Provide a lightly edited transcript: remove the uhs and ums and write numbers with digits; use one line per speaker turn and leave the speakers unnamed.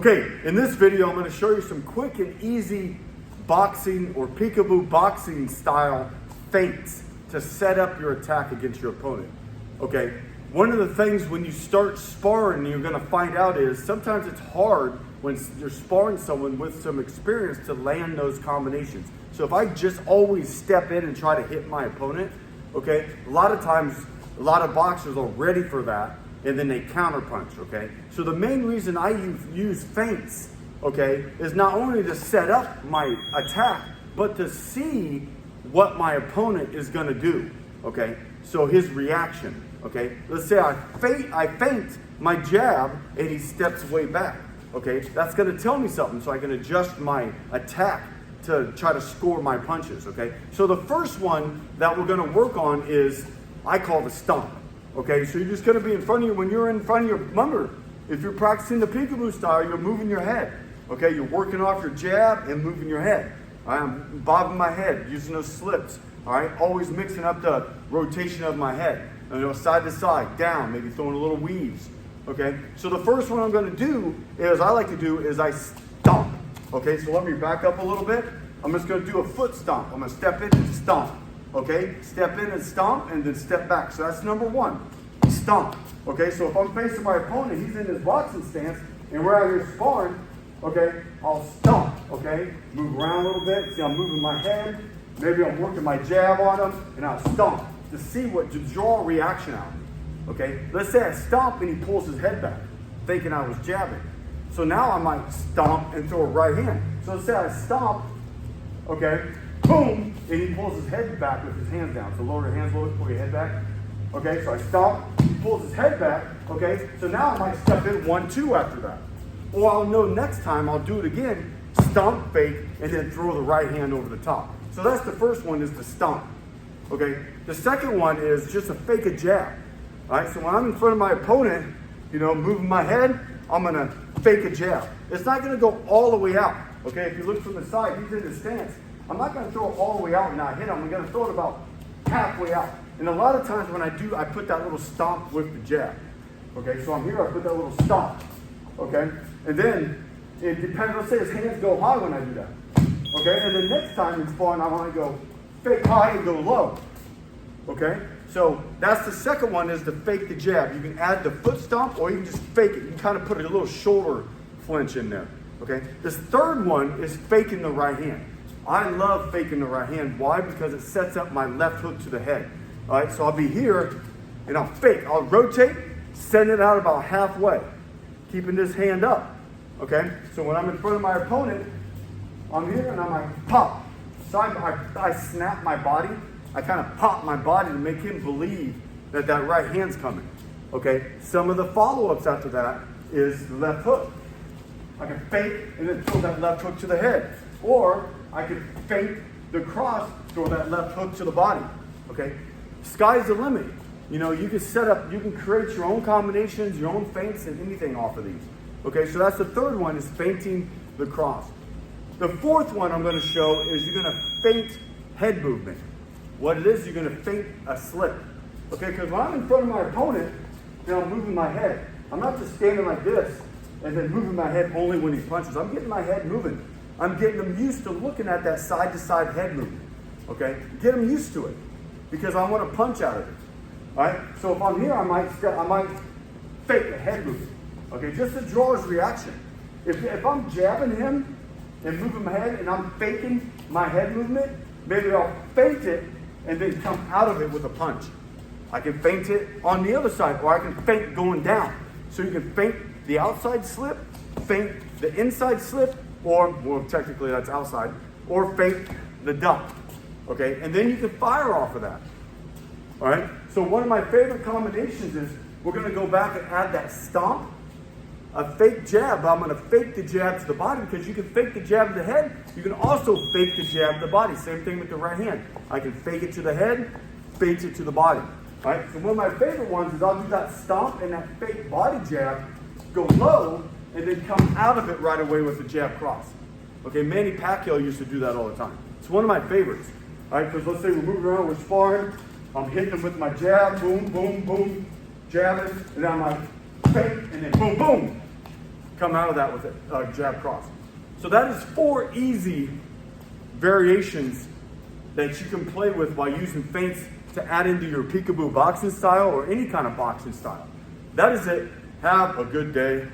Okay, in this video, I'm going to show you some quick and easy boxing or peekaboo boxing style feints to set up your attack against your opponent. Okay, one of the things when you start sparring you're going to find out is sometimes it's hard when you're sparring someone with some experience to land those combinations. So if I just always step in and try to hit my opponent, okay, a lot of times, a lot of boxers are ready for that and then they counter punch, okay? So the main reason I use feints, okay, is not only to set up my attack, but to see what my opponent is gonna do, okay? So his reaction, okay? Let's say I feint my jab and he steps way back, okay? That's gonna tell me something so I can adjust my attack to try to score my punches, okay? So the first one that we're gonna work on is, I call the stomp. Okay, so you're just gonna be in front of you. When you're in front of your, remember, if you're practicing the peekaboo style, you're moving your head. Okay, you're working off your jab and moving your head. All right, I'm bobbing my head, using those slips. All right, always mixing up the rotation of my head. You know, side to side, down, maybe throwing a little weaves. Okay, so the first one I'm gonna do is, I stomp. Okay, so let me back up a little bit. I'm just gonna do a foot stomp. I'm gonna step in and stomp. Okay, step in and stomp and then step back. So that's number one, stomp. Okay, so if I'm facing my opponent, he's in his boxing stance and we're out here sparring, okay, I'll stomp, okay? Move around a little bit, see I'm moving my head, maybe I'm working my jab on him and I'll stomp to draw a reaction out. Okay, let's say I stomp and he pulls his head back, thinking I was jabbing. So now I might stomp and throw a right hand. So let's say I stomp, okay, boom, and he pulls his head back with his hands down. So lower your hands a little bit, pull your head back. Okay, so I stomp, he pulls his head back. Okay, so now I might step in 1-2 after that. Or I'll know next time I'll do it again, stomp, fake, and then throw the right hand over the top. So that's the first one, is the stomp. Okay, the second one is just a fake a jab. All right, so when I'm in front of my opponent, you know, moving my head, I'm gonna fake a jab. It's not gonna go all the way out. Okay, if you look from the side, he's in the stance. I'm not going to throw it all the way out and not hit him. I'm going to throw it about halfway out. And a lot of times when I do, I put that little stomp with the jab. Okay, so I'm here, I put that little stomp. Okay, and then it depends. Let's say his hands go high when I do that. Okay, and then next time in sparring, I want to go fake high and go low. Okay, so that's the second one, is to fake the jab. You can add the foot stomp or you can just fake it. You can kind of put a little shoulder flinch in there. Okay, this third one is faking the right hand. I love faking the right hand. Why? Because it sets up my left hook to the head. All right, so I'll be here and I'll fake. I'll rotate, send it out about halfway, keeping this hand up. Okay, so when I'm in front of my opponent, I'm here and I'm like pop. So I snap my body. I kind of pop my body to make him believe that that right hand's coming. Okay, some of the follow-ups after that is the left hook. I can fake and then throw that left hook to the head. Or I can fake the cross, throw that left hook to the body, okay? Sky's the limit. You know, you can set up, you can create your own combinations, your own feints, and anything off of these. Okay, so that's the third one, is feinting the cross. The fourth one I'm gonna show is you're gonna feint head movement. What it is, you're gonna feint a slip. Okay, because when I'm in front of my opponent, then I'm moving my head. I'm not just standing like this and then moving my head only when he punches. I'm getting my head moving. I'm getting them used to looking at that side-to-side head movement, okay? Get them used to it, because I want to punch out of it, all right? So if I'm here, I might fake the head movement, okay? Just to draw his reaction. If I'm jabbing him and moving my head and I'm faking my head movement, maybe I'll feint it and then come out of it with a punch. I can feint it on the other side, or I can feint going down. So you can feint the outside slip, feint the inside slip, or, well, technically that's outside, or fake the duck, okay? And then you can fire off of that, all right? So one of my favorite combinations is, we're gonna go back and add that stomp, a fake jab. I'm gonna fake the jab to the body, because you can fake the jab to the head, you can also fake the jab to the body. Same thing with the right hand. I can fake it to the head, fake it to the body, all right? So one of my favorite ones is I'll do that stomp and that fake body jab, go low, and then come out of it right away with the jab cross. Okay, Manny Pacquiao used to do that all the time. It's one of my favorites. All right, because let's say we're moving around, we're sparring, I'm hitting him with my jab, boom, boom, boom, jabbing, and then I'm like, fake, and then boom, boom. come out of that with a jab cross. So that is 4 easy variations that you can play with while using feints to add into your peekaboo boxing style or any kind of boxing style. That is it. Have a good day.